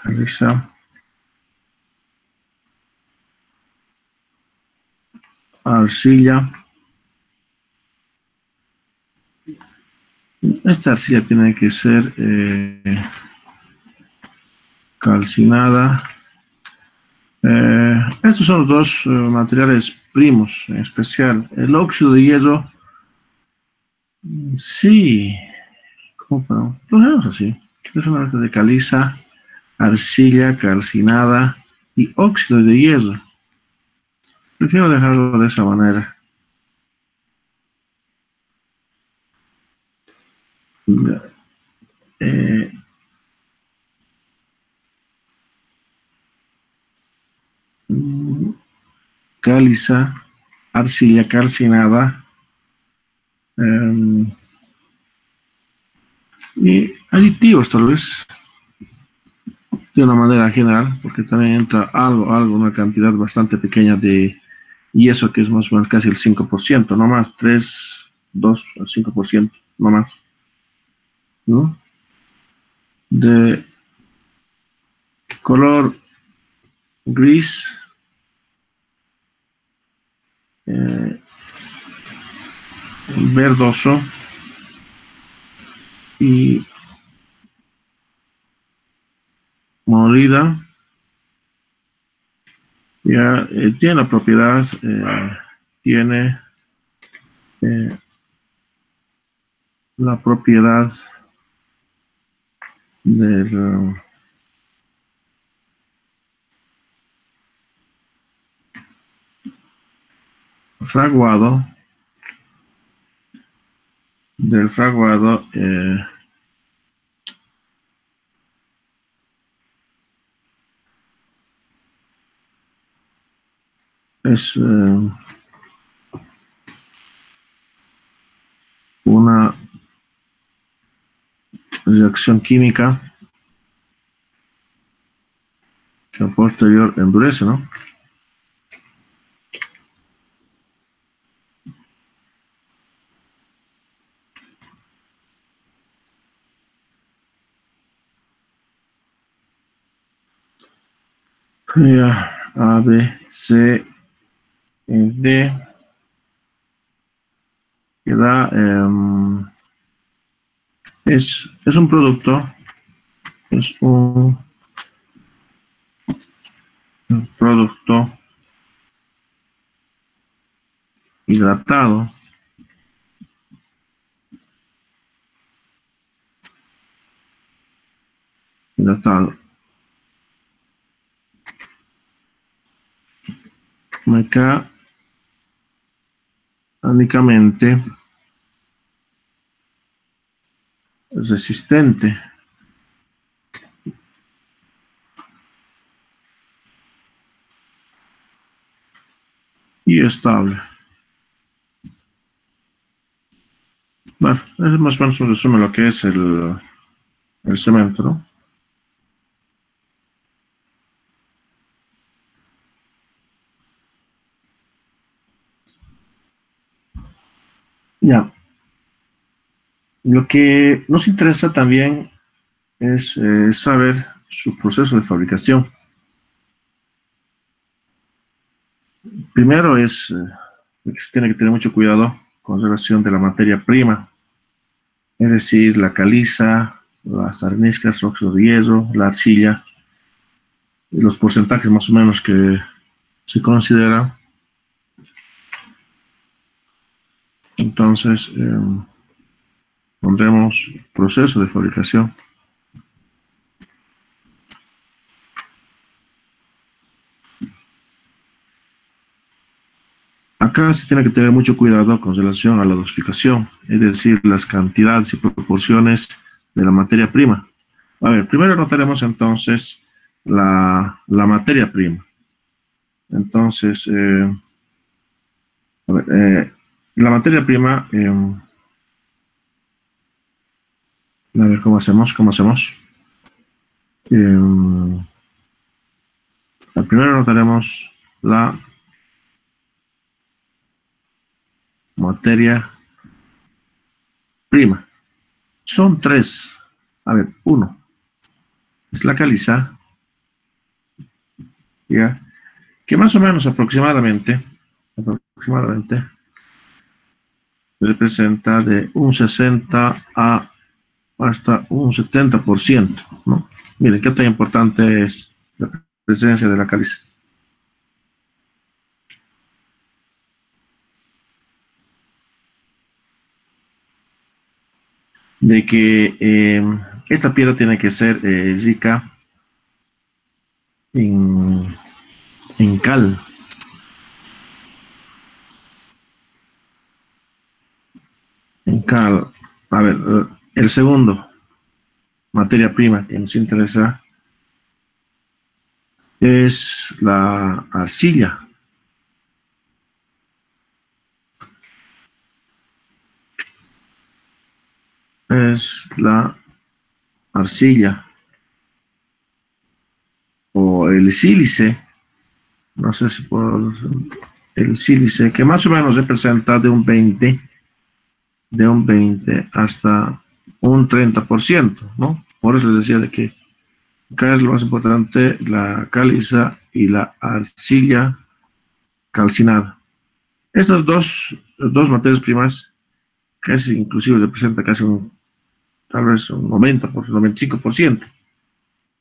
caliza, arcilla. Esta arcilla tiene que ser calcinada. Estos son los dos materiales primos en especial. El óxido de hierro, sí, ¿cómo podemos? Lo vemos así. Es una mezcla de caliza, arcilla calcinada y óxido de hierro. Prefiero dejarlo de esa manera. Eh, Caliza, arcilla calcinada y aditivos tal vez de una manera general, porque también entra una cantidad bastante pequeña de yeso que es más o menos casi el 5%, no más, 3, 2 al 5%, no más, ¿no? De color gris, eh, verdoso y molida. Ya tiene la propiedad, tiene eh, la propiedad del fraguado, del fraguado es una reacción química que a posterior endurece, ¿no? Ya, A, B, C, D, que da, es un producto, es un producto hidratado, hidratado. Mecánicamente resistente y estable. Bueno, es más o menos un resumen de lo que es el cemento, ¿no? Ya. Lo que nos interesa también es saber su proceso de fabricación. Primero se tiene que tener mucho cuidado con relación de la materia prima, es decir, la caliza, las areniscas, óxido de hierro, la arcilla, y los porcentajes más o menos que se consideran. Entonces, pondremos proceso de fabricación. Acá se tiene que tener mucho cuidado con relación a la dosificación, es decir, las cantidades y proporciones de la materia prima. A ver, primero notaremos entonces la materia prima. Entonces, a ver, la materia prima, a ver cómo hacemos. Primero notaremos la materia prima. Son tres. A ver, uno es la caliza, ¿ya? Que más o menos aproximadamente representa de un 60 a hasta un 70%, ¿no? Miren, qué tan importante es la presencia de la caliza. De que esta piedra tiene que ser rica en, en cal. En cal. A ver, el segundo, materia prima que nos interesa es la arcilla. Es la arcilla o el sílice, no sé si puedo, el sílice, que más o menos representa de un 20 hasta un 30%, ¿no? Por eso les decía de que acá es lo más importante, la caliza y la arcilla calcinada. Estas dos materias primas casi inclusive representa casi tal vez un 90%, 95%,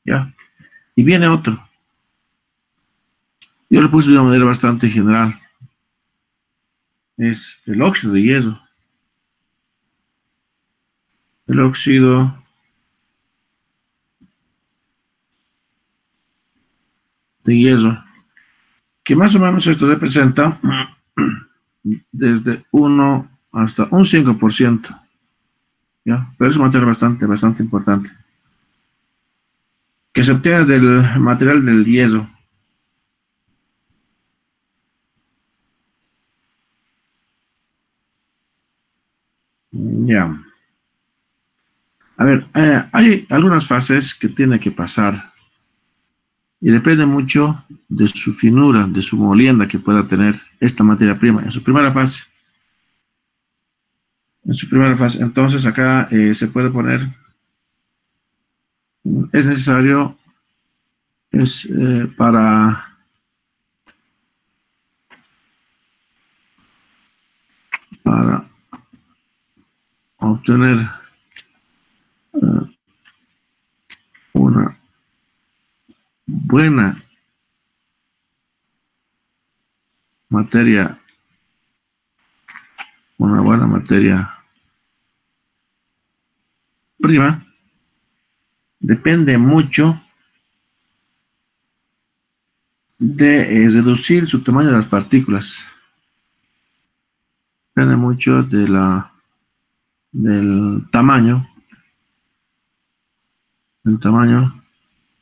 ¿ya? Y viene otro. Yo le puse de una manera bastante general. Es el óxido de hierro. El óxido de hierro, que más o menos esto representa desde 1 hasta un 5%, ¿ya? Pero es un material bastante importante, que se obtiene del material del hierro. Ya. A ver, hay algunas fases que tiene que pasar y depende mucho de su finura, de su molienda que pueda tener esta materia prima en su primera fase. En su primera fase, entonces acá se puede poner, es necesario, es para obtener una buena materia, una buena materia prima, depende mucho de reducir su tamaño de las partículas. Depende mucho del tamaño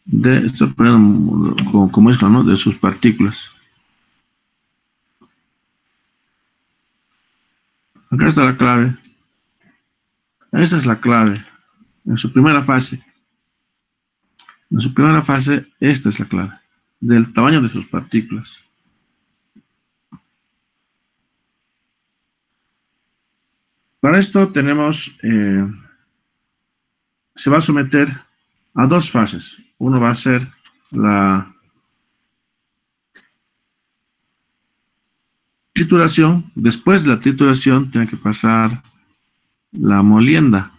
de, estoy poniendo como esto, ¿no? De sus partículas. Acá está la clave. Esta es la clave. En su primera fase. En su primera fase, esta es la clave. Del tamaño de sus partículas. Para esto tenemos, se va a someter a dos fases. Uno va a ser la trituración. Después de la trituración tiene que pasar la molienda.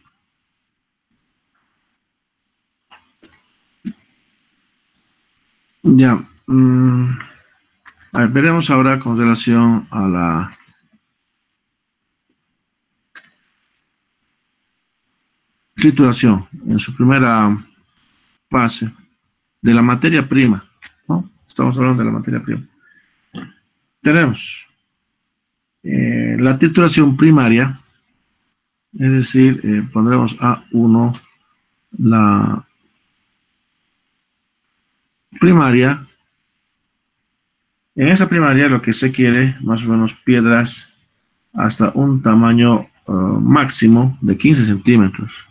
Ya. A ver, veremos ahora con relación a la trituración en su primera fase de la materia prima, ¿no? Estamos hablando de la materia prima. Tenemos la trituración primaria, es decir, pondremos A1 la primaria. En esa primaria lo que se quiere, más o menos piedras hasta un tamaño máximo de 15 centímetros.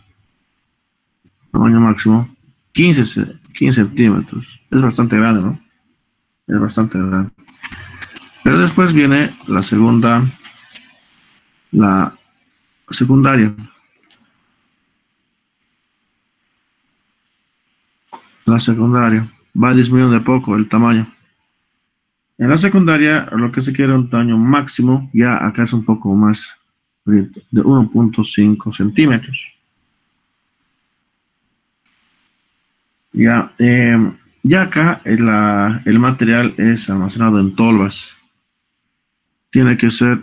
Tamaño máximo 15 centímetros. Es bastante grande, ¿no? Es bastante grande. Pero después viene la secundaria. La secundaria va disminuyendo de poco el tamaño. En la secundaria, lo que se quiere un tamaño máximo, ya acá es un poco más de 1.5 centímetros. Ya, ya acá el material es almacenado en tolvas. Tiene que ser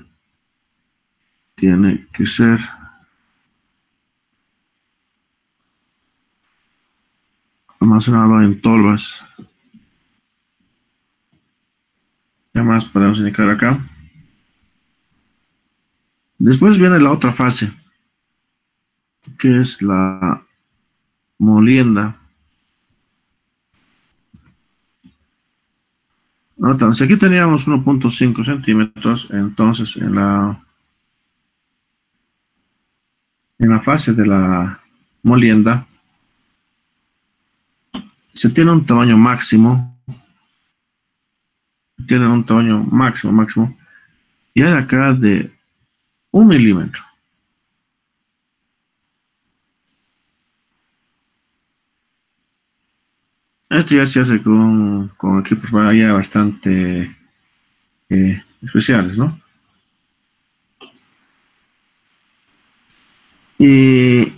almacenado en tolvas. ¿Qué más podemos indicar acá? Después viene la otra fase, que es la molienda. Notan, si aquí teníamos 1.5 centímetros, entonces en la fase de la molienda se tiene un tamaño máximo, máximo, y hay acá de 1 milímetro. Esto ya se hace con equipos ya bastante especiales, ¿no? Y,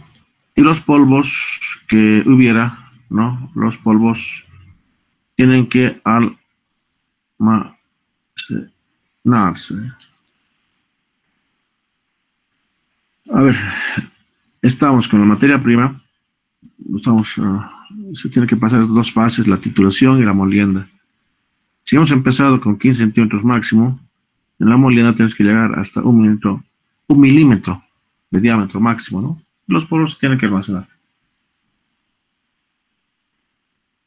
y los polvos que hubiera, ¿no? Los polvos tienen que almacenarse. A ver, estamos con la materia prima, se tiene que pasar dos fases, la trituración y la molienda. Si hemos empezado con 15 centímetros máximo, en la molienda tienes que llegar hasta 1 milímetro de diámetro máximo, ¿no? Los polvos se tienen que almacenar.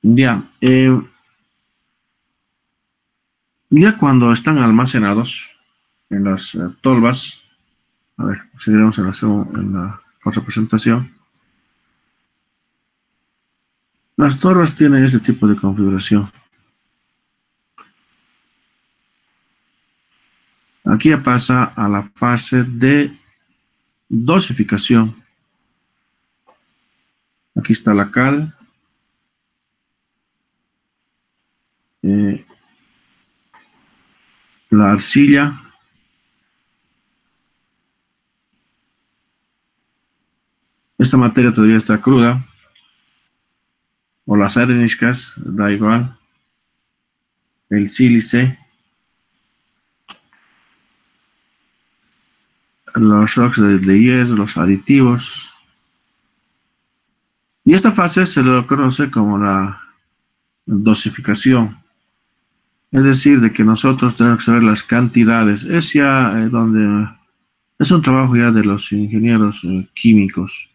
Ya, ya cuando están almacenados en las tolvas, a ver, seguiremos en la otra presentación. Las tolvas tienen este tipo de configuración. Aquí ya pasa a la fase de dosificación. Aquí está la cal, la arcilla, esta materia todavía está cruda, o las areniscas, da igual, el sílice, los óxidos de hierro, los aditivos. Y esta fase se le conoce como la dosificación. Es decir, de que nosotros tenemos que saber las cantidades. Es ya donde es un trabajo ya de los ingenieros químicos.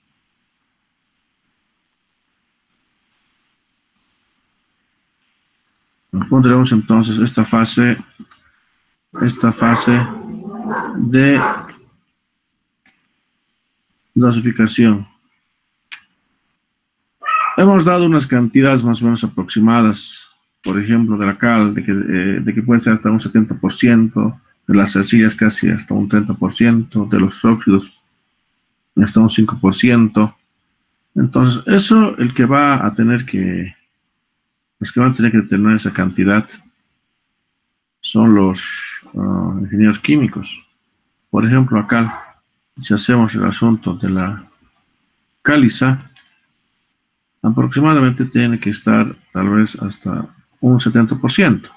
Pondremos entonces esta fase de dosificación. Hemos dado unas cantidades más o menos aproximadas, por ejemplo, de la cal, de que puede ser hasta un 70%, de las arcillas casi hasta un 30%, de los óxidos hasta un 5%. Entonces, eso, los que van a tener que determinar esa cantidad son los ingenieros químicos. Por ejemplo, acá, si hacemos el asunto de la caliza, aproximadamente tiene que estar tal vez hasta un 70%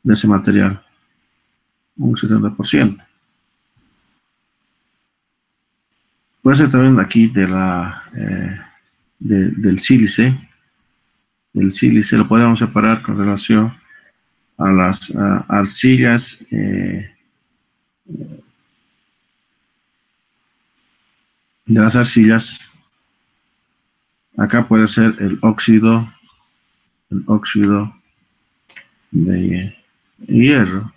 de ese material, un 70%. Puede ser también aquí del sílice. El sílice lo podemos separar con relación a las arcillas de las arcillas. Acá puede ser el óxido de hierro.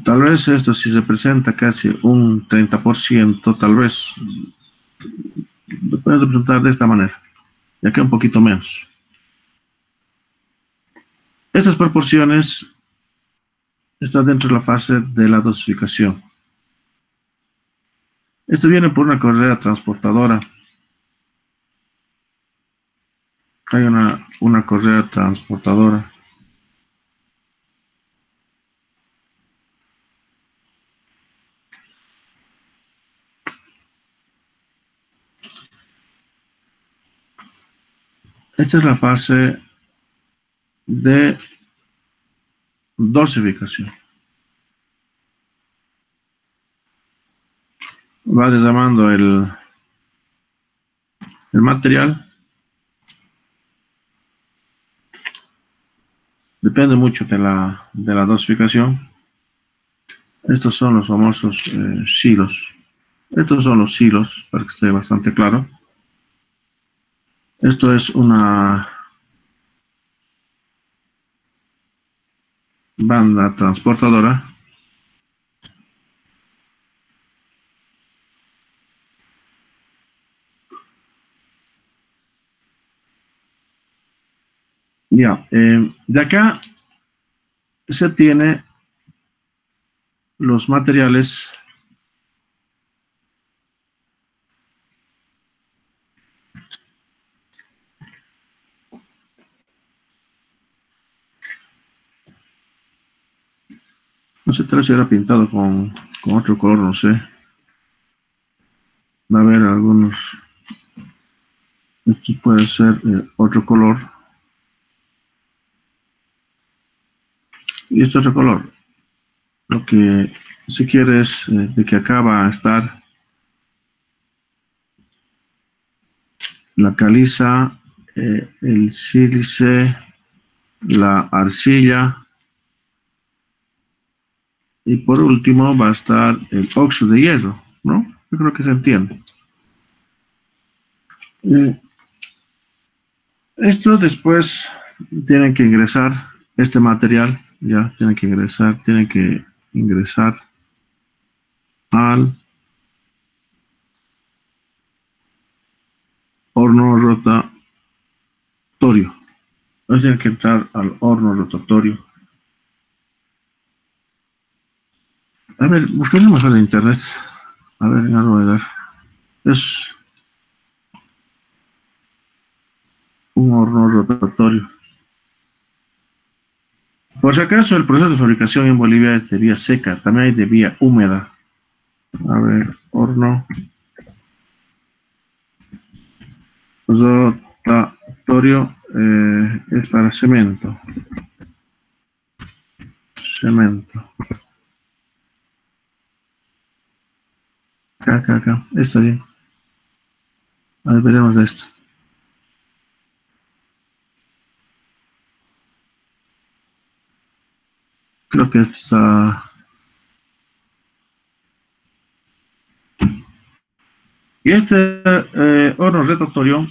Tal vez esto si se presenta casi un 30%, tal vez lo puedes representar de esta manera, ya que un poquito menos. Estas proporciones están dentro de la fase de la dosificación. Esto viene por una correa transportadora Hay una correa transportadora. Esta es la fase de dosificación. Va desarmando el material. Depende mucho de la dosificación. Estos son los famosos silos. Estos son los silos, para que esté bastante claro. Esto es una banda transportadora. Ya, de acá se tiene los materiales no sé, tal vez si era pintado con otro color, no sé. Va a haber algunos, aquí puede ser otro color. Y este otro color, lo que se quiere es de que acá va a estar la caliza, el sílice, la arcilla y por último va a estar el óxido de hierro, ¿no? Yo creo que se entiende. Esto después tienen que ingresar este material, ya tienen que ingresar al horno rotatorio. Tienen que entrar al horno rotatorio. A ver, busquemos mejor en internet. A ver, en algo de dar. Es un horno rotatorio. Por si acaso, el proceso de fabricación en Bolivia es de vía seca, también hay de vía húmeda. A ver, horno rotatorio es para cemento. Cemento. Acá. Está bien. A ver, veremos de esto. Creo que está. Y este horno rotatorio,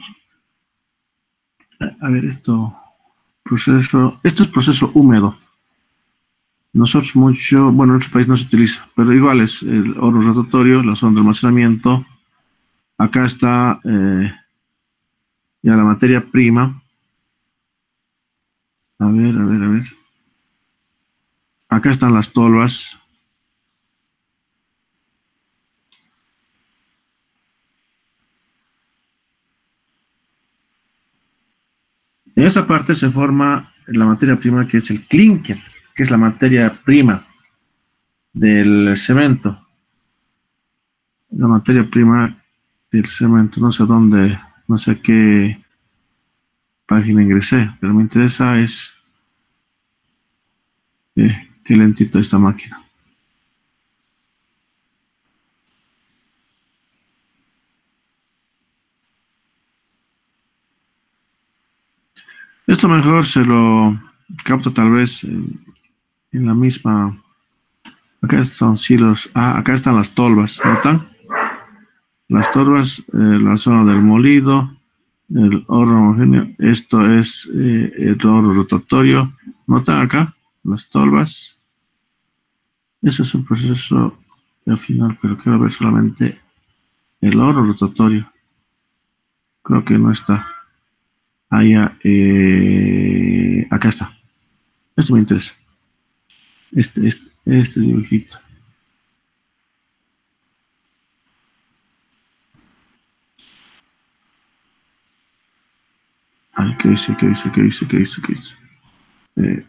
a ver, esto es proceso húmedo. Nosotros bueno, en otros países no se utiliza, pero igual es el horno rotatorio, la zona de almacenamiento. Acá está ya la materia prima. A ver. Acá están las tolvas. En esta parte se forma la materia prima que es el clinker, que es la materia prima del cemento. La materia prima del cemento, no sé dónde, no sé qué página ingresé, pero me interesa es qué lentito esta máquina. Esto mejor se lo capto tal vez en la misma. Acá están silos. Acá están las tolvas. ¿Notan? Las tolvas, la zona del molido, el horno homogéneo. Esto es el horno rotatorio. ¿Notan acá? Las tolvas. Ese es un proceso al final, pero quiero ver solamente el horno rotatorio. Creo que no está. Allá, acá está. Este me interesa. Este dibujito. Ay, ¿qué dice? ¿Qué dice? ¿Qué dice? ¿Qué dice? ¿Qué dice? Eh,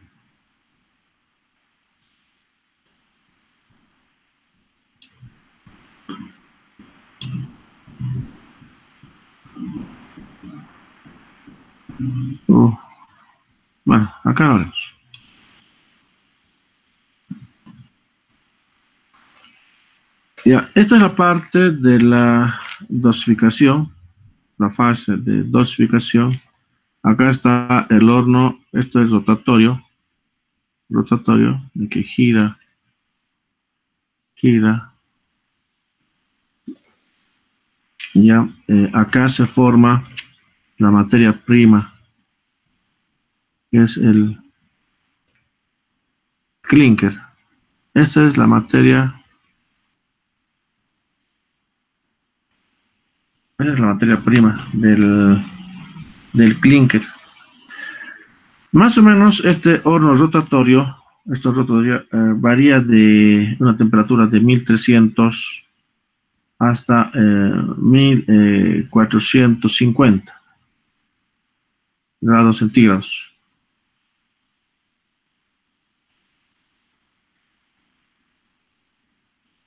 oh, bueno, acá lo vemos. Ya, esta es la parte de la dosificación, la fase de dosificación. Acá está el horno, esto es rotatorio, de que gira, gira. Ya, acá se forma la materia prima, que es el clinker. Esta es la materia prima del clinker. Más o menos este horno rotatorio, varía de una temperatura de 1300 hasta 1450 grados centígrados.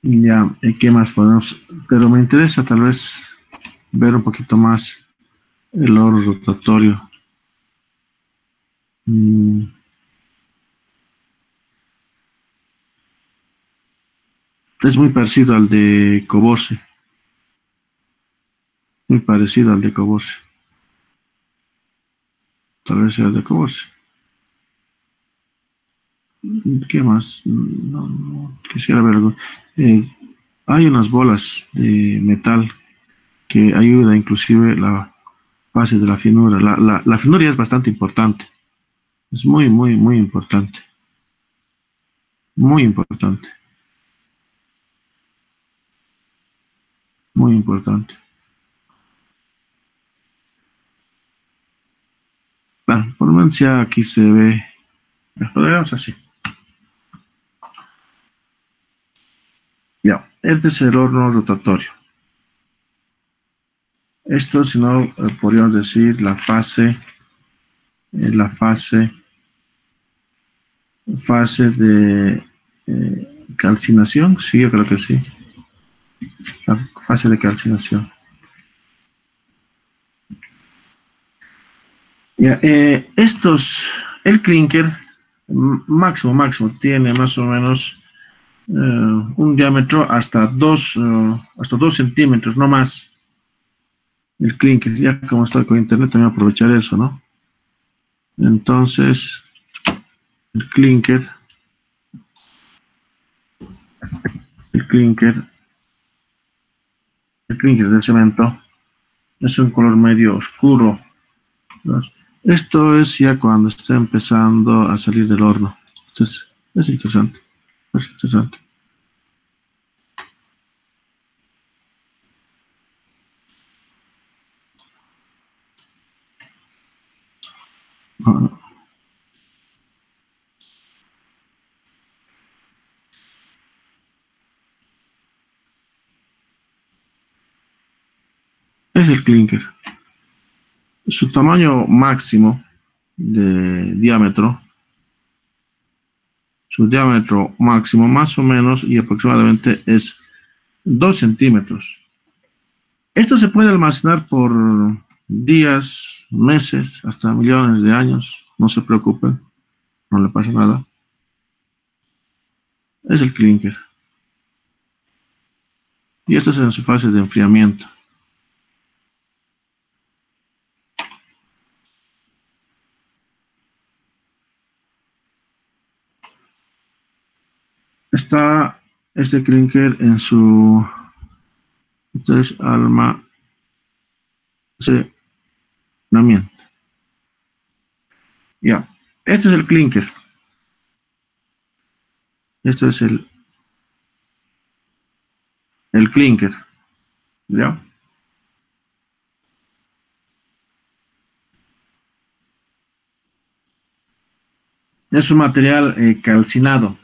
Ya, ¿qué más podemos? Pero me interesa tal vez ver un poquito más el horno rotatorio. Mm, es muy parecido al de Cobose, muy parecido al de Cobose. Tal vez sea el de Cobose. ¿Qué más? No, no, quisiera ver algo. Eh, hay unas bolas de metal que ayuda inclusive la fase de la finura. La finura ya es bastante importante. Es muy, muy, muy importante. Muy importante. Muy importante. Bueno, por lo menos ya aquí se ve. Lo dejamos así. Ya, este es el horno rotatorio. Esto, si no, podríamos decir fase de calcinación. Sí, yo creo que sí. La fase de calcinación. Ya, el clinker máximo tiene más o menos un diámetro hasta 2 centímetros, no más. El clinker, ya como estoy con internet, también aprovechar eso, ¿no? Entonces, el clinker, el clinker, el clinker del cemento es un color medio oscuro, ¿no? Esto es ya cuando está empezando a salir del horno. Entonces, es interesante, es interesante. Ah, es el clinker. Su tamaño máximo de diámetro, su diámetro máximo más o menos y aproximadamente es 2 centímetros. Esto se puede almacenar por días, meses, hasta millones de años. No se preocupen, no le pasa nada. Es el clinker. Y esto es en su fase de enfriamiento. Está este clinker en su almacenamiento. Ya, este es el clinker. Este es el clinker. ¿Ya? Es un material calcinado,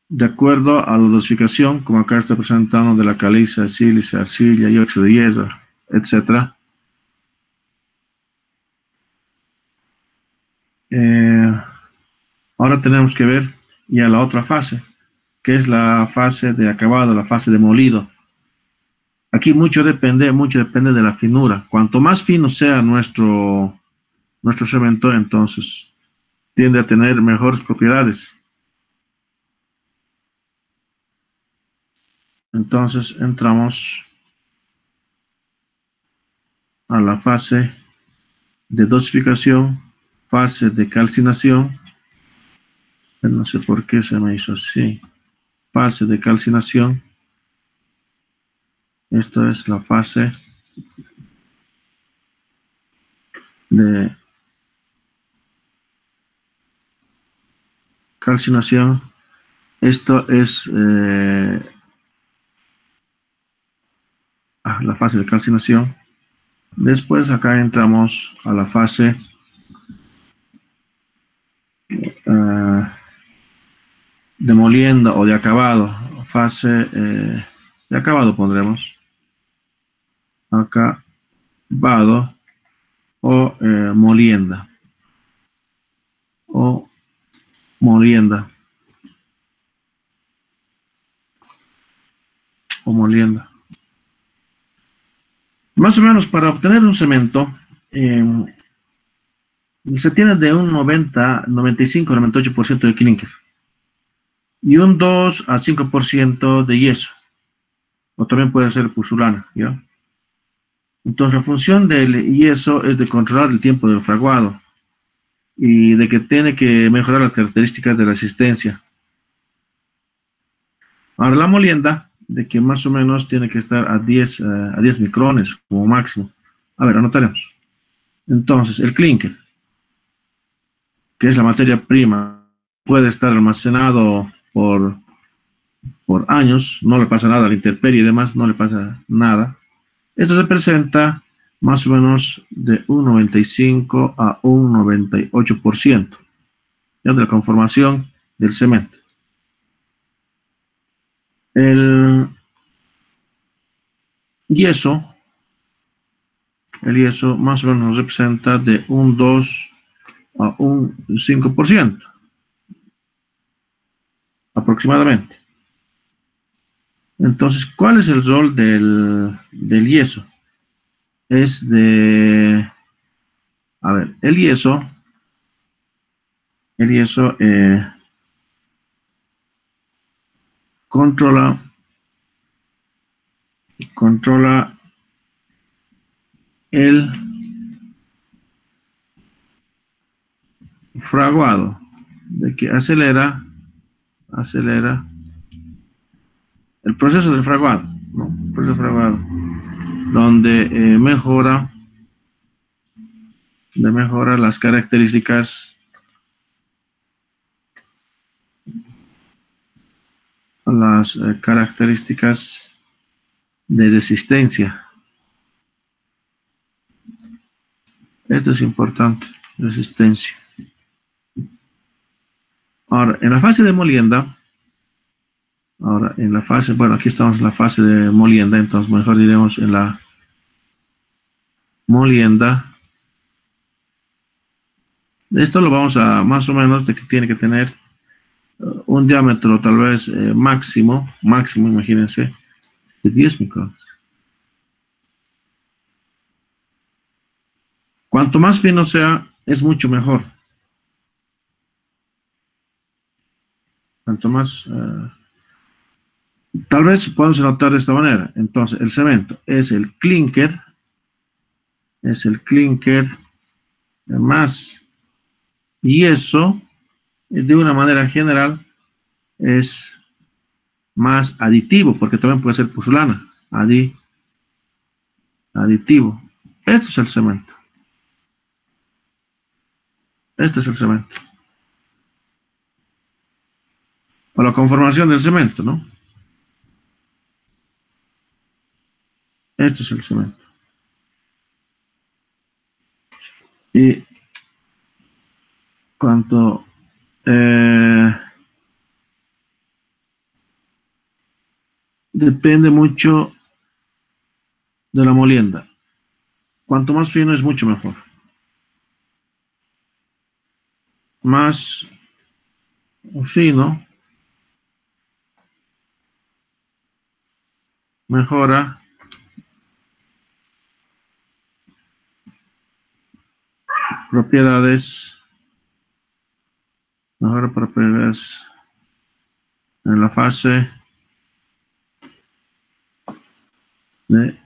de acuerdo a la dosificación, como acá está presentando de la caliza, sílice, arcilla y óxido de hierro, etcétera. ahora tenemos que ver ya la otra fase, que es la fase de acabado, la fase de molido. Aquí mucho depende de la finura. Cuanto más fino sea nuestro cemento, entonces tiende a tener mejores propiedades. Entonces entramos a la fase de dosificación, fase de calcinación. No sé por qué se me hizo así. Fase de calcinación. Esto es la fase de calcinación. Esto es la fase de calcinación. Después acá entramos a la fase de molienda o de acabado. Fase de acabado pondremos. Acabado o molienda. O molienda. O molienda. Más o menos para obtener un cemento se tiene de un 90, 95, 98% de clinker y un 2 a 5% de yeso, o también puede ser pusulana, ¿ya? Entonces la función del yeso es de controlar el tiempo del fraguado y de que tiene que mejorar las características de resistencia. Ahora la molienda, de que más o menos tiene que estar a 10 micrones como máximo. A ver, anotaremos. Entonces, el clinker, que es la materia prima, puede estar almacenado por años, no le pasa nada a la intemperie y demás, no le pasa nada. Esto representa más o menos de un 95 a un 98% ya de la conformación del cemento. El yeso más o menos nos representa de un 2 a un 5% aproximadamente. Entonces, ¿cuál es el rol del yeso? Es de, a ver, el yeso controla el fraguado, de que acelera el proceso del fraguado, ¿no? El proceso del fraguado, donde mejora las características de resistencia. Esto es importante, resistencia. Ahora, en la fase de molienda, bueno, aquí estamos en la fase de molienda, entonces mejor diremos en la molienda. Esto lo vamos a más o menos de que tiene que tener un diámetro tal vez máximo, imagínense, de 10 micrones. Cuanto más fino sea, es mucho mejor. Cuanto más, tal vez podemos notar de esta manera. Entonces, el cemento es el clinker más yeso, de una manera general, es más aditivo, porque también puede ser pusulana, aditivo. Esto es el cemento. Este es el cemento. O la conformación del cemento, ¿no? Este es el cemento. Y cuanto depende mucho de la molienda. Cuanto más fino es mucho mejor. más fino, mejora propiedades, mejora propiedades en la fase de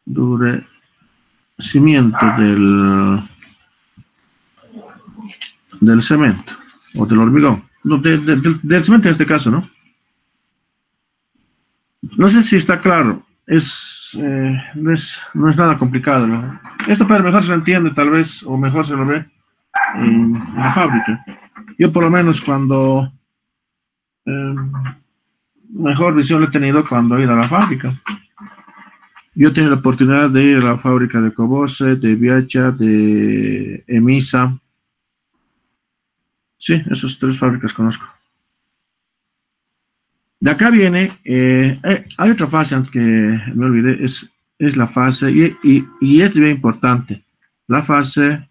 endurecimiento del cemento o del hormigón, no, del cemento en este caso, ¿no? No sé si está claro, no es nada complicado, ¿no? Esto para mejor se entiende tal vez, o mejor se lo ve en la fábrica. Yo por lo menos cuando eh, mejor visión lo he tenido cuando he ido a la fábrica. Yo he tenido la oportunidad de ir a la fábrica de Cobose, de Viacha, de Emisa. Sí, esas tres fábricas conozco. De acá viene, hay otra fase antes que me olvidé, es la fase, y es bien importante, la fase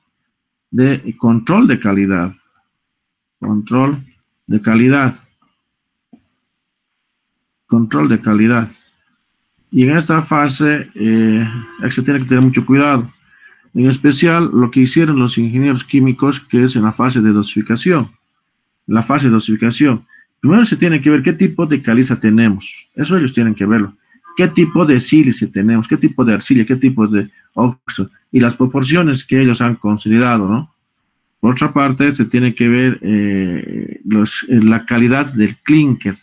de control de calidad. Control de calidad. Control de calidad. Y en esta fase se tiene que tener mucho cuidado. En especial lo que hicieron los ingenieros químicos, que es en la fase de dosificación. La fase de dosificación. Primero se tiene que ver qué tipo de caliza tenemos. Eso ellos tienen que verlo. ¿Qué tipo de sílice tenemos? ¿Qué tipo de arcilla? ¿Qué tipo de óxido? Y las proporciones que ellos han considerado, ¿no? Por otra parte, se tiene que ver la calidad del clinker.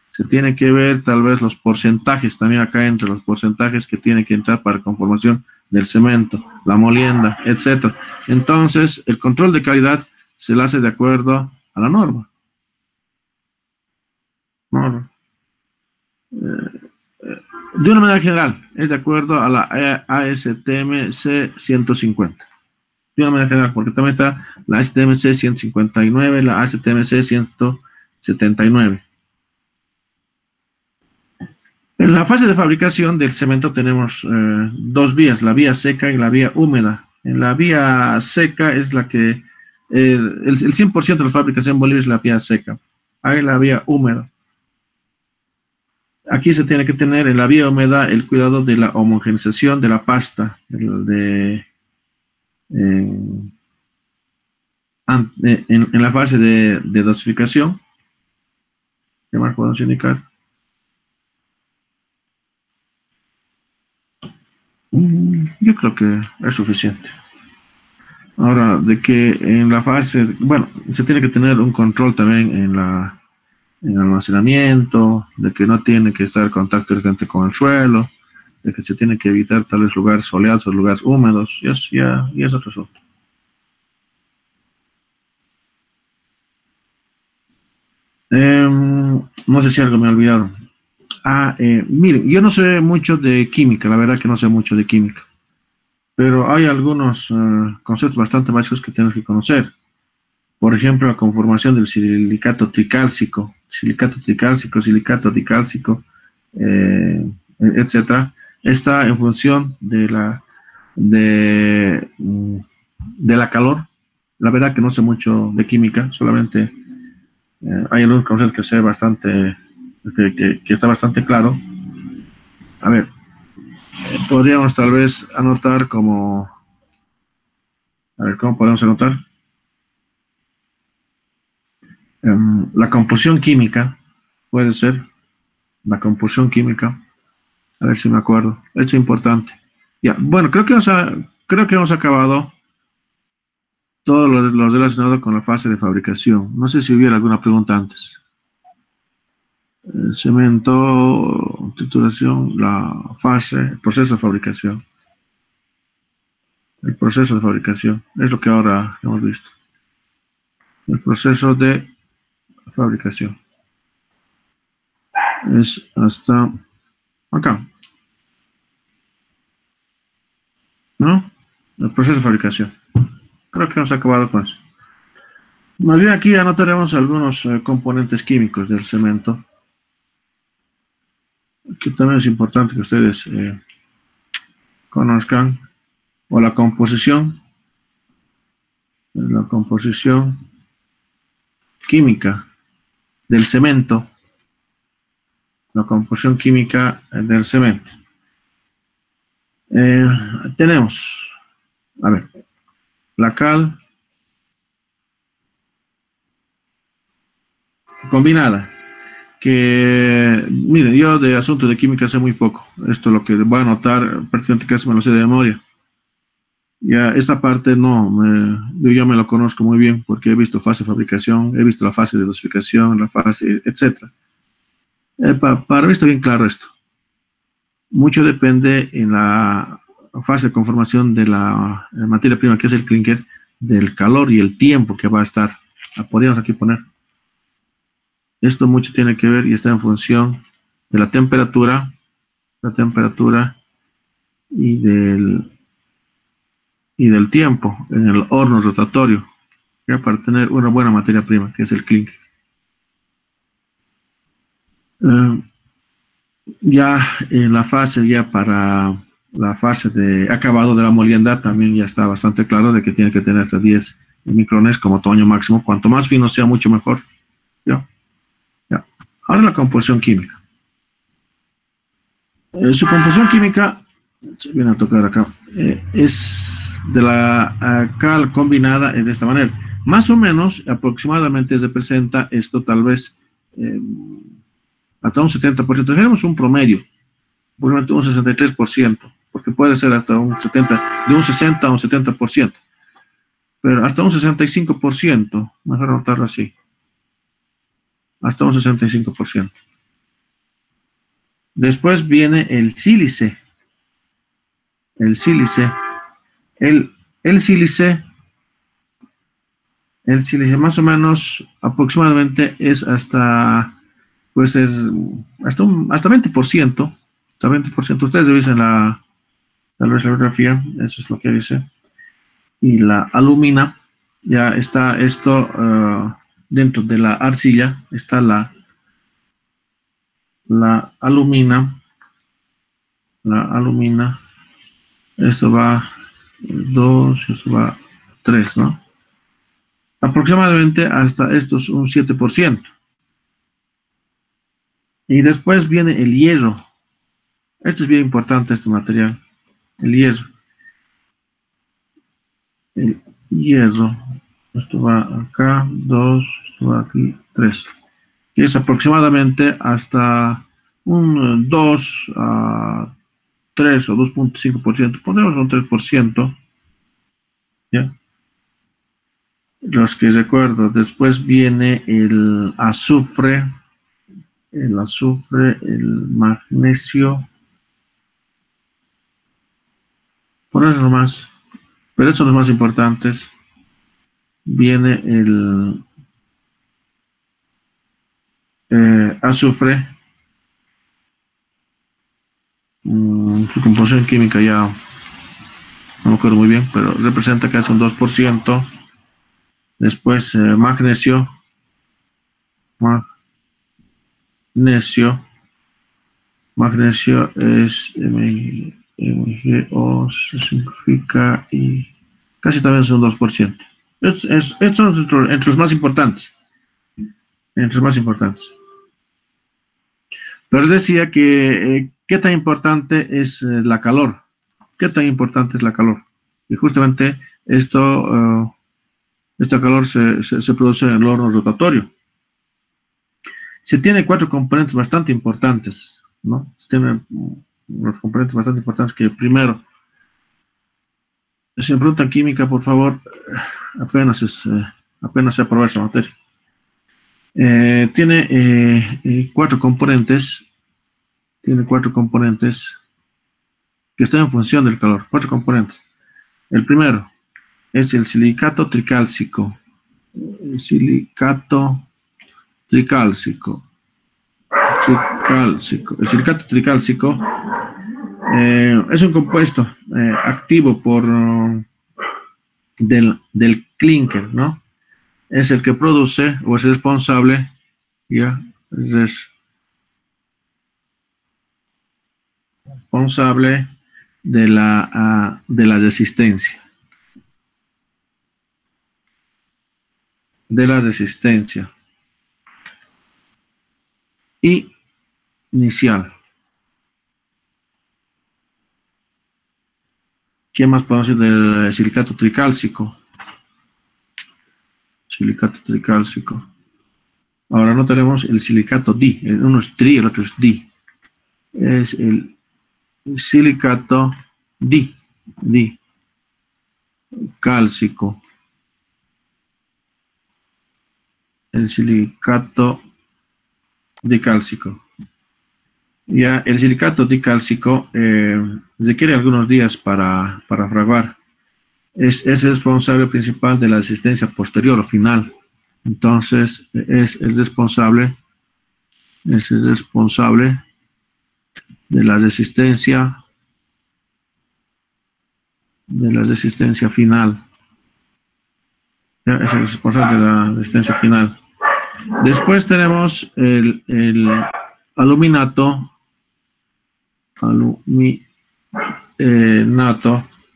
Se tiene que ver tal vez los porcentajes, también acá entre los porcentajes que tiene que entrar para conformación del cemento, la molienda, etc. Entonces, el control de calidad se le hace de acuerdo a la norma. Norma. De una manera general, es de acuerdo a la ASTM C150. De una manera general, porque también está la ASTM C159, la ASTM C179. En la fase de fabricación del cemento tenemos dos vías, la vía seca y la vía húmeda. En la vía seca es la que, el 100% de la fabricación en Bolivia es la vía seca. Hay la vía húmeda. Aquí se tiene que tener en la vía húmeda el cuidado de la homogeneización de la pasta, en la fase de dosificación. ¿Qué más podemos indicar? Yo creo que es suficiente. Ahora, de que en la fase, bueno, se tiene que tener un control también en el almacenamiento, de que no tiene que estar en contacto directamente con el suelo, de que se tiene que evitar tal vez lugares soleados o lugares húmedos, y es otro asunto. No sé si algo me ha olvidado. Miren, yo no sé mucho de química, la verdad que no sé mucho de química, pero hay algunos conceptos bastante básicos que tienes que conocer. Por ejemplo, la conformación del silicato tricálcico, silicato dicálcico, etcétera, está en función de la calor. La verdad que no sé mucho de química, solamente hay algunos conceptos que sé bastante, que está bastante claro. A ver, podríamos tal vez anotar como, a ver, ¿cómo podemos anotar? La composición química, puede ser, la composición química, a ver si me acuerdo, es importante. Ya, bueno, creo que hemos acabado todo lo relacionado con la fase de fabricación. No sé si hubiera alguna pregunta antes. El cemento, trituración, la fase, el proceso de fabricación. El proceso de fabricación, es lo que ahora hemos visto. El proceso de fabricación. Es hasta acá, ¿no? El proceso de fabricación. Creo que hemos acabado con eso. Más bien aquí anotaremos algunos componentes químicos del cemento, que también es importante que ustedes conozcan, o la composición la composición química del cemento, la composición química del cemento. Tenemos, a ver, la cal combinada, que, miren, yo de asuntos de química sé muy poco. Esto lo que voy a anotar, prácticamente casi me lo sé de memoria. Ya, esta parte no, yo ya me lo conozco muy bien porque he visto fase de fabricación, he visto la fase de dosificación, la fase, etcétera. Para mí está bien claro esto. Mucho depende en la fase de conformación de la materia prima, que es el clinker, del calor y el tiempo que va a estar. La podríamos aquí poner. Esto mucho tiene que ver y está en función de la temperatura y del tiempo en el horno rotatorio, ya para tener una buena materia prima, que es el clinker. Eh, ya en la fase, ya para la fase de acabado de la molienda, también ya está bastante claro de que tiene que tener hasta 10 micrones como tamaño máximo. Cuanto más fino sea, mucho mejor. ¿Ya? Ya. Ahora la composición química. Su composición química, se viene a tocar acá, es de la cal combinada de esta manera. Más o menos, aproximadamente se presenta esto tal vez eh, hasta un 70%. Tenemos un promedio, por ejemplo, un 63%, porque puede ser hasta un 70, de un 60 a un 70%, pero hasta un 65%, mejor anotarlo así, hasta un 65%. Después viene el sílice, el sílice, el, el sílice, el sílice más o menos aproximadamente es hasta, puede ser hasta 20%, hasta 20%. Ustedes revisen la bibliografía, eso es lo que dice. Y la alumina, ya está esto dentro de la arcilla, está la alumina, esto va 2, esto va 3, ¿no? Aproximadamente hasta esto es un 7%. Y después viene el hierro. Esto es bien importante, este material, el hierro. El hierro, esto va acá, 2, esto va aquí, 3. Y es aproximadamente hasta un 2 a 3 o 2.5%, ponemos un 3%, ¿ya? Los que recuerdo, después viene el magnesio, ponerlo más, pero estos son los más importantes. Viene el azufre, su composición química ya no me acuerdo muy bien, pero representa casi un 2%. Después magnesio, magnesio es MgO, se simplifica y casi también es un 2%. Estos son entre los más importantes. Entre los más importantes. Pero decía que qué tan importante es la calor. ¿Qué tan importante es la calor? Y justamente esta calor se produce en el horno rotatorio. Se tiene 4 componentes bastante importantes, ¿no? Se tienen unos componentes bastante importantes que primero, si me preguntan química, por favor, apenas se aprobó esa materia. Tiene 4 componentes, que están en función del calor, 4 componentes. El primero es el silicato tricálcico. El silicato tricálcico. El silicato tricálcico es un compuesto activo del clinker, ¿no? Es el que produce o es responsable, ya, es responsable de la resistencia. de la resistencia inicial. ¿Qué más podemos decir del silicato tricálcico? Silicato tricálcico. Ahora no tenemos el silicato di, uno es tri, el otro es di. Es el silicato cálcico. El silicato dicálcico. Ya el silicato dicálcico requiere algunos días para fraguar. Es responsable principal de la resistencia posterior o final. Entonces es el responsable de la resistencia final. Ya, es el responsable de la resistencia final. Después tenemos el aluminato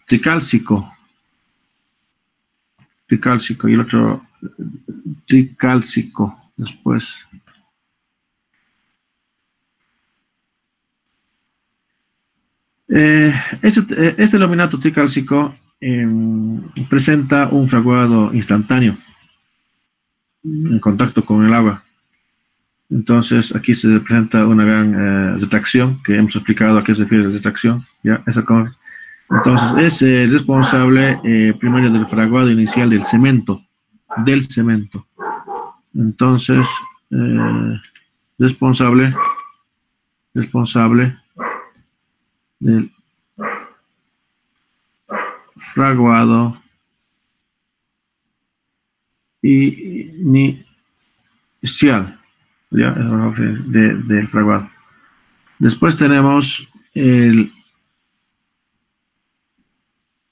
tricálcico y el otro tricálcico después. Este aluminato tricálcico presenta un fraguado instantáneo en contacto con el agua. Entonces aquí se presenta una gran retracción, que hemos explicado a qué se refiere la retracción. ¿Ya? Entonces es responsable primario del fraguado inicial del cemento. Entonces, responsable del fraguado inicial, ¿ya? Del fraguado. Después tenemos el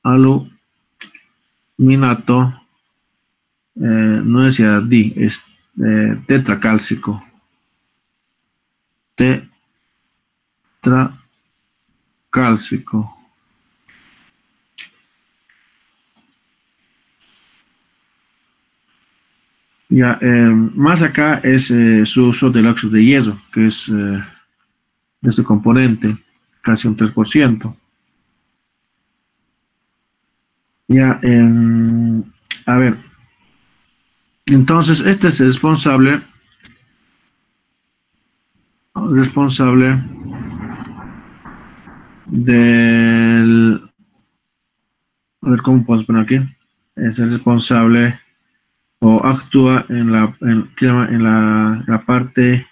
aluminato, no es ya di, es tetracálcico. Ya, más acá es su uso del óxido de hierro, que es este componente, casi un 3%. Ya, a ver, entonces este es responsable del, a ver cómo podemos poner aquí, es el responsable o actúa en la parte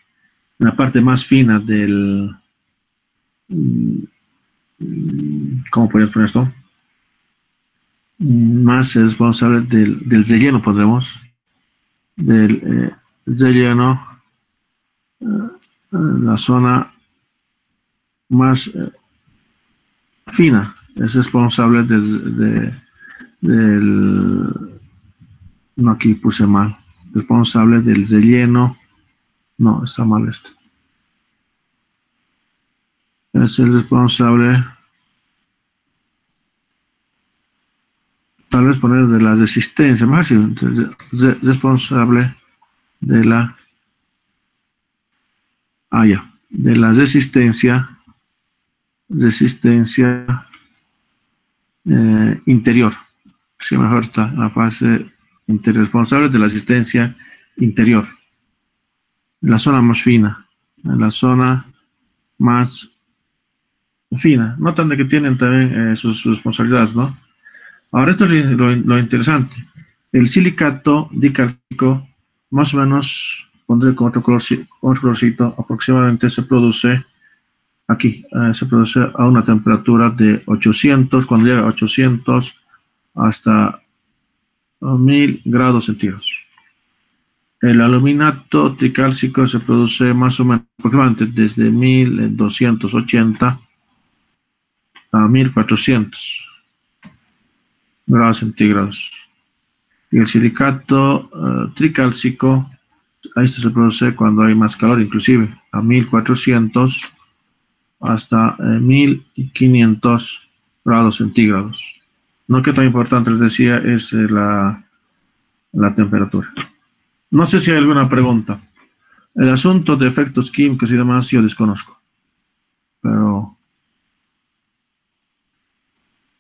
más fina del, ¿cómo podemos poner esto? Más responsable del relleno, podremos, del relleno, la zona más fina, es responsable no, aquí puse mal, responsable del relleno, no, está mal esto. Es el responsable, tal vez poner de la resistencia, más responsable de la, de la resistencia interior. Sí, mejor está en la fase interior, responsable de la resistencia interior, en la zona más fina, notan de que tienen también sus responsabilidades, ¿no? Ahora esto es lo interesante. El silicato dicálcico, más o menos, pondré con otro colorcito, aproximadamente se produce aquí, se produce a una temperatura de 800, cuando llega a 800 hasta 1000 grados centígrados. El aluminato tricálcico se produce más o menos aproximadamente desde 1280 a 1400 grados centígrados. Y el silicato tricálcico, ahí se produce cuando hay más calor, inclusive a 1400 hasta 1500 grados centígrados. No, que tan importante les decía es la temperatura. No sé si hay alguna pregunta. El asunto de efectos químicos y demás yo desconozco. Pero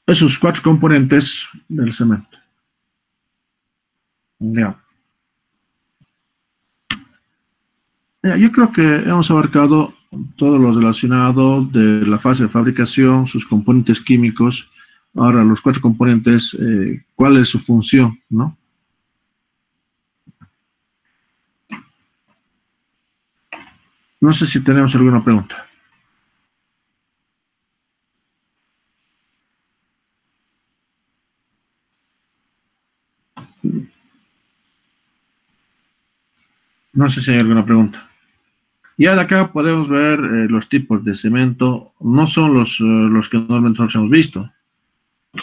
esos 4 componentes del cemento. Ya. Yo creo que hemos abarcado todo lo relacionado de la fase de fabricación, sus componentes químicos. Ahora, los 4 componentes, ¿cuál es su función, no? No sé si tenemos alguna pregunta. No sé si hay alguna pregunta. Ya de acá podemos ver los tipos de cemento. No son los que normalmente nosotros hemos visto.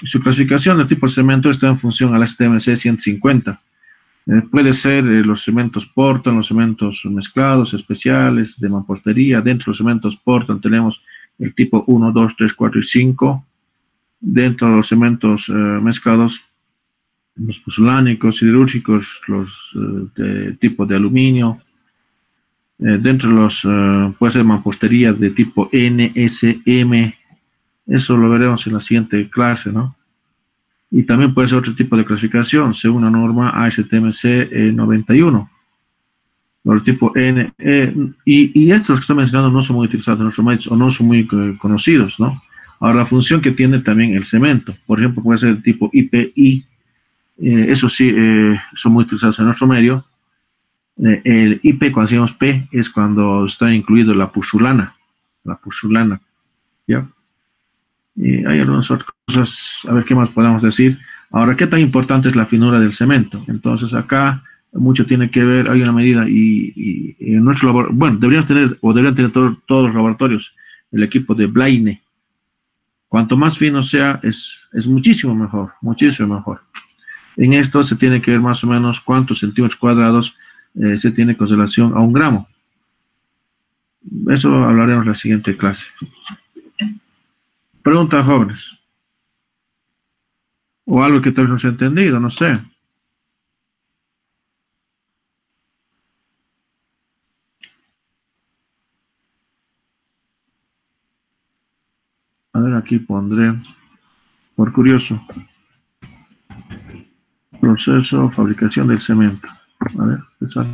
Su clasificación de tipo de cemento está en función al STMC 150. Puede ser los cementos Portland, los cementos mezclados, especiales, de mampostería. Dentro de los cementos Portland tenemos el tipo 1, 2, 3, 4 y 5. Dentro de los cementos mezclados, los puzolánicos, siderúrgicos, los de tipo de aluminio. Dentro de los, puede ser mampostería de tipo NSM. Eso lo veremos en la siguiente clase, ¿no? Y también puede ser otro tipo de clasificación, según la norma ASTMC 91. Los tipo N, y estos que estoy mencionando no son muy utilizados en nuestros medios o no son muy conocidos, ¿no? Ahora, la función que tiene también el cemento, por ejemplo, puede ser el tipo IPI, eso sí, son muy utilizados en nuestro medio. El IP, cuando decimos P, es cuando está incluido la pusulana, ¿ya? Y hay algunas otras cosas, a ver qué más podemos decir. Ahora, ¿qué tan importante es la finura del cemento? Entonces, acá mucho tiene que ver, hay una medida y en nuestro laboratorio, bueno, deberían tener todos los laboratorios el equipo de Blaine. Cuanto más fino sea, es muchísimo mejor, muchísimo mejor. En esto se tiene que ver más o menos cuántos centímetros cuadrados se tiene con relación a 1 gramo. Eso hablaremos en la siguiente clase. Preguntas, jóvenes. O algo que tal vez no se ha entendido, no sé. A ver, aquí pondré, por curioso, proceso, fabricación del cemento. A ver, ¿qué sale?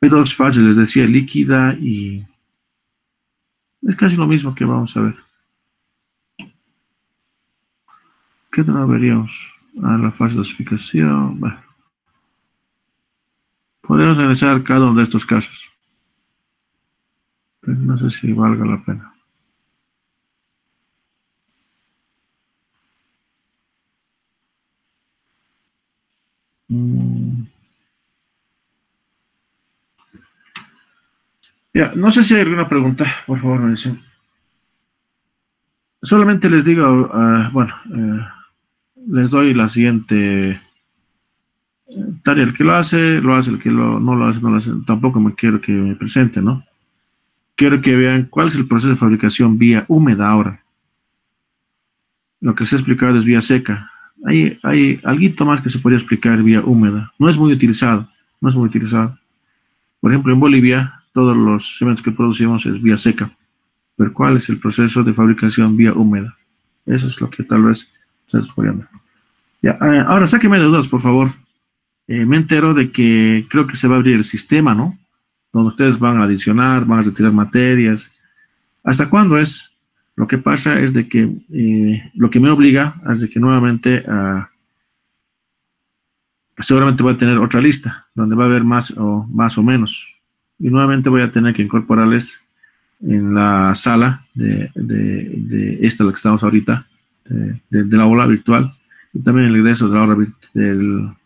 Hay 2 fases, les decía, líquida y... Es casi lo mismo que vamos a ver. ¿Qué tal veríamos? A la fase de dosificación. Bueno. Podemos analizar cada uno de estos casos. Pero no sé si valga la pena. Ya, no sé si hay alguna pregunta, por favor, me dicen. Solamente les digo, les doy la siguiente tarea. El que lo hace, el que no lo hace, no lo hace. Tampoco me quiero que me presenten, ¿no? Quiero que vean cuál es el proceso de fabricación vía húmeda ahora. Lo que se ha explicado es vía seca. Hay algo más que se podría explicar vía húmeda. No es muy utilizado, no es muy utilizado. Por ejemplo, en Bolivia, todos los cementos que producimos es vía seca. Pero ¿cuál es el proceso de fabricación vía húmeda? Eso es lo que tal vez ustedes podrían ver. Ya, ahora sáquenme de dudas, por favor. Me entero de que creo que se va a abrir el sistema, ¿no? Donde ustedes van a adicionar, van a retirar materias. ¿Hasta cuándo es? Lo que pasa es de que lo que me obliga es de que nuevamente seguramente voy a tener otra lista donde va a haber más o menos. Y nuevamente voy a tener que incorporarles en la sala de esta, la que estamos ahorita, de la aula virtual, y también el ingreso de la aula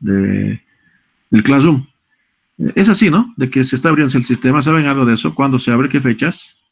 del Classroom. Es así, ¿no? De que se está abriendo el sistema. ¿Saben algo de eso? ¿Cuándo se abre? ¿Qué fechas?